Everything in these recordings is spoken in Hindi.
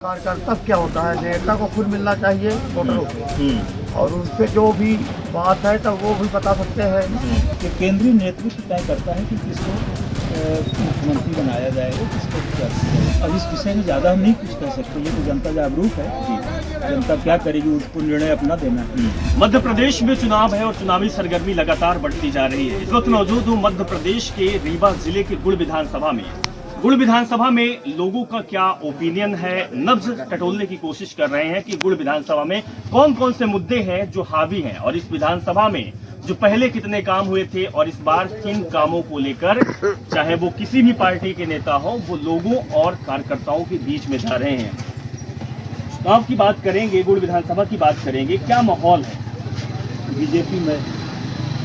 कार्यकर्ता क्या होता है, नेता को खुद मिलना चाहिए वोटरों को, और उनसे जो भी बात है तो वो भी बता सकते हैं कि केंद्रीय नेतृत्व तय करता है कि किसको मुख्यमंत्री बनाया जाएगा, किसको क्या। अब इस विषय में ज़्यादा हम नहीं कुछ कह सकते, ये तो जनता जागरूक है जी, जनता क्या करेगी उसको निर्णय अपना देना है। मध्य प्रदेश में चुनाव है और चुनावी सरगर्मी लगातार बढ़ती जा रही है। इस वक्त मौजूद हूँ मध्य प्रदेश के रीवा जिले के गुड़ विधानसभा में। गुड़ विधानसभा में लोगों का क्या ओपिनियन है, नब्ज टटोलने की कोशिश कर रहे हैं कि गुड़ विधानसभा में कौन कौन से मुद्दे हैं जो हावी हैं, और इस विधानसभा में जो पहले कितने काम हुए थे और इस बार किन कामों को लेकर, चाहे वो किसी भी पार्टी के नेता हो, वो लोगों और कार्यकर्ताओं के बीच में जा रहे हैं। चुनाव की बात करेंगे, गुड़ विधानसभा की बात करेंगे, क्या माहौल है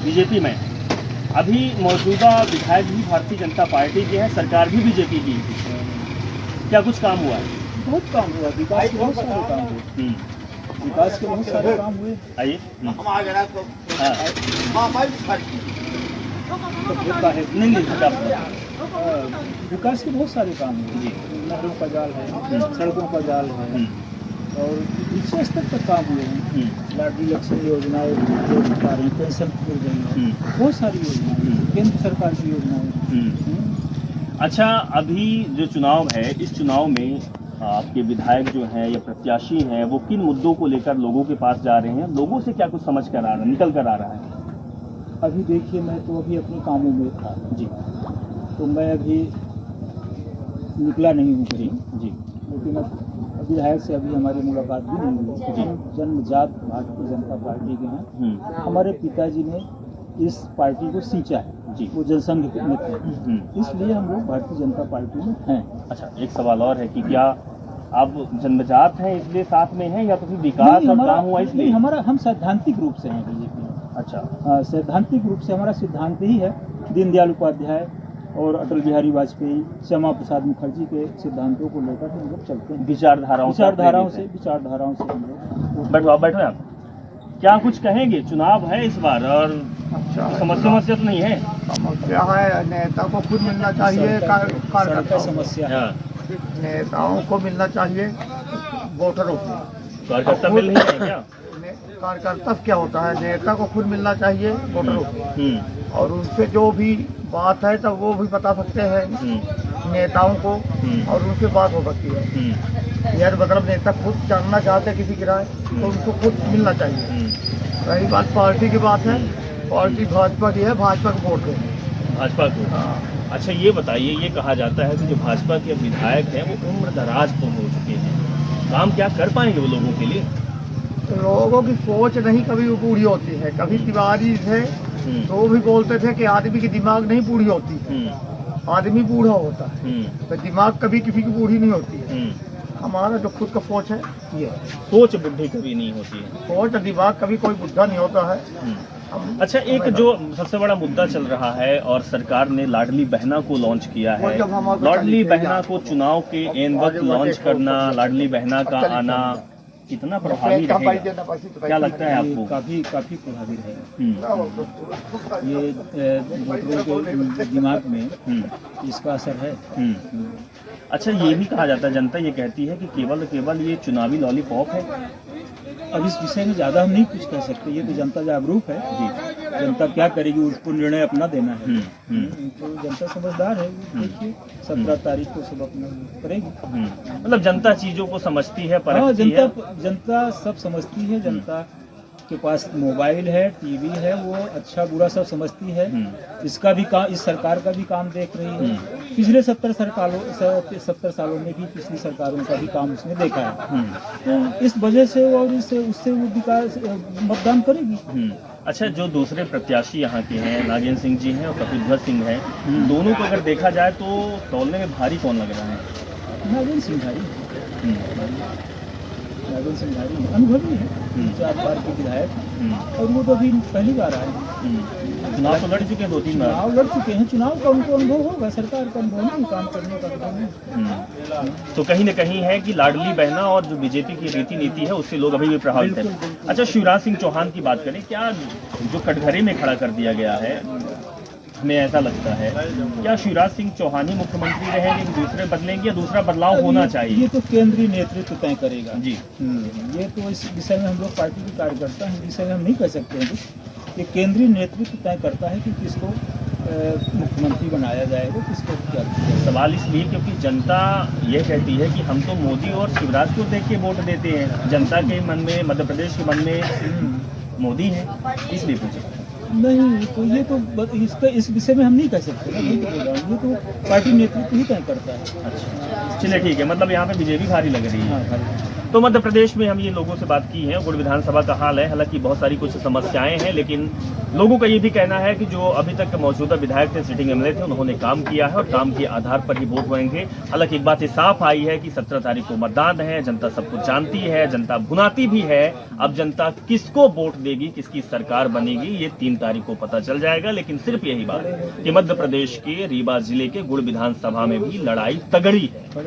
बीजेपी में? अभी मौजूदा विधायक भी भारतीय जनता पार्टी के हैं, सरकार भी बीजेपी की है। क्या कुछ काम हुआ है? बहुत काम हुआ, विकास के बहुत सारे काम हुए, विकास के बहुत सारे काम हुए। आइए। नहीं विकास के बहुत सारे काम हुए जी, नहरों का जाल है, सड़कों का जाल है, और नीचे स्तर तक काम हुए हैं। लाडली लक्ष्मी योजनाएं जो बता रही, पेंशन मिल रही है, बहुत सारी योजनाएं, केंद्र सरकार की योजनाएं। अच्छा, अभी जो चुनाव है, इस चुनाव में आपके विधायक जो हैं या प्रत्याशी हैं, वो किन मुद्दों को लेकर लोगों के पास जा रहे हैं? लोगों से क्या कुछ समझ कर आ रहा है, निकल कर आ रहा है? अभी देखिए, मैं तो अभी अपने कामों में था जी, तो मैं अभी निकला नहीं हूँ कहीं जी, लेकिन अब विधायक से अभी हमारी मुलाकात भी नहीं हुई। जन्मजात भारतीय जनता पार्टी के हैं। हमारे पिताजी ने इस पार्टी को सींचा है जी, वो जनसंघ में थे, इसलिए हम लोग भारतीय जनता पार्टी में हैं। अच्छा, एक सवाल और है कि क्या आप जन्मजात हैं इसलिए साथ में हैं, या तो फिर विकास और काम हुआ इसलिए? हमारा हम सैद्धांतिक रूप से हैं बीजेपी में। अच्छा, सैद्धांतिक रूप से हमारा सिद्धांत ही है दीनदयाल उपाध्याय और अटल बिहारी वाजपेयी, श्यामा प्रसाद मुखर्जी के सिद्धांतों को लेकर हम लोग चलते हैं। विचारधाराओं से हम लोग। बैठो आप। क्या कुछ कहेंगे? चुनाव है इस बार, और अच्छा समस्या तो नहीं है? समस्या है, नेता को खुद मिलना चाहिए, कार्यकर्ता समस्या है, नेताओं को मिलना चाहिए वोटरों को। कार्यकर्ता मिल नहीं रहे क्या? कार्यकर्ता क्या होता है, नेता को खुद मिलना चाहिए वोटरों को, और उनसे जो भी बात है तो वो भी बता सकते हैं नेताओं को, और उनसे बात हो सकती है। यार मतलब नेता खुद जानना चाहते हैं किसी की राय, तो उनको खुद मिलना चाहिए। रही बात पार्टी की बात है, पार्टी भाजपा की है, भाजपा को वोट दें, भाजपा को। अच्छा, ये बताइए, ये कहा जाता है कि जो भाजपा के विधायक हैं वो उम्र दराज तो हो चुके हैं, काम क्या कर पाएंगे वो लोगों के लिए? लोगों की सोच नहीं कभी पूरी होती है। कभी तिवारी थे तो भी बोलते थे कि आदमी की दिमाग नहीं पूरी होती, आदमी बूढ़ा होता है, तो दिमाग कभी किसी की पूरी नहीं होती है। हमारा जो खुद का सोच है, ये सोच बुद्धि कभी नहीं होती है, सोच दिमाग कभी कोई बुढ़ा नहीं होता है। अच्छा, एक जो सबसे बड़ा मुद्दा चल रहा है, और सरकार ने लाडली बहना को लॉन्च किया है, लाडली बहना को चुनाव के एन वक्त लॉन्च करना, लाडली बहना का आना कितना प्रभावी रहेगा? क्या लगता है आपको? काफी प्रभावी रहेगा। ये वोटरों के दिमाग में इसका असर है। अच्छा, ये भी कहा जाता है, जनता ये कहती है कि केवल ये चुनावी लॉलीपॉप है। अब इस विषय में ज़्यादा हम नहीं कुछ कह सकते, ये तो जनता जागरूक है जी, जनता क्या करेगी उसको निर्णय अपना देना है। तो जनता समझदार है, देखिए 17 तारीख को सब अपना करेगी। मतलब जनता चीजों को समझती है, परखती है। जनता सब समझती है, जनता के पास मोबाइल है, टीवी है, वो अच्छा बुरा सब समझती है। इसका भी काम, इस सरकार का भी काम देख रही है। पिछले 70 सालों में भी पिछली सरकारों का भी काम उसने देखा है, तो इस वजह से और उससे वो विकास मतदान करेगी। अच्छा, जो दूसरे प्रत्याशी यहाँ के हैं, नागेंद्र सिंह जी हैं और कपिलध्वज सिंह हैं, दोनों को अगर देखा जाए तो तौलने में भारी कौन लग रहा है? नागेंद्र सिंह भारी अनुभवी है, 4 बार के विधायक, और वो तो अभी पहली बार आए हैं। चुनाव तो लड़ चुके हैं, 2-3 बार चुनाव लड़ चुके हैं। चुनाव का उनको अनुभव होगा, सरकार का अनुभव नहीं, काम करने का अनुभव नहीं। तो कहीं न कहीं है कि लाडली बहना और जो बीजेपी की रीति नीति है उससे लोग अभी भी प्रभावित हैं। अच्छा, शिवराज सिंह चौहान की बात करें, क्या जो कटघरे में खड़ा कर दिया गया है, हमें ऐसा लगता है, क्या शिवराज सिंह चौहान ही मुख्यमंत्री रहेंगे कि दूसरे बदलेंगे या दूसरा बदलाव होना चाहिए? ये तो केंद्रीय नेतृत्व तय करेगा जी। ये तो इस विषय में हम लोग पार्टी के कार्यकर्ता हैं, इस विषय में हम नहीं कह सकते हैं कि केंद्रीय नेतृत्व तय करता है कि किसको मुख्यमंत्री बनाया जाएगा, किसको क्या किया जाएगा। सवाल इसलिए क्योंकि जनता ये कहती है कि हम तो मोदी और शिवराज को देख के वोट देते हैं, जनता के मन में, मध्य प्रदेश के मन में मोदी है, इसलिए पूछे। नहीं, तो ये तो इसका इस विषय में हम नहीं कह सकते ना, नहीं तो बोल रहा हूँ, ये तो पार्टी नेतृत्व ही तय करता है। अच्छा, चलिए ठीक है, मतलब यहाँ पे बीजेपी भारी लग रही है। हाँ, भाई। तो मध्य प्रदेश में हम ये लोगों से बात की है, गुड़ विधानसभा का हाल है, हालांकि बहुत सारी कुछ समस्याएं हैं, लेकिन लोगों का ये भी कहना है कि जो अभी तक मौजूदा विधायक थे, सिटिंग एमएलए थे, उन्होंने काम किया है और काम के आधार पर ही वोट होंगे। हालांकि एक बात ये साफ आई है कि 17 तारीख को मतदान है, जनता सब कुछ जानती है, जनता भुनाती भी है। अब जनता किसको वोट देगी, किसकी सरकार बनेगी, ये 3 तारीख को पता चल जाएगा। लेकिन सिर्फ यही बात कि मध्य प्रदेश के रीवा जिले के गुड़ विधानसभा में भी लड़ाई तगड़ी है।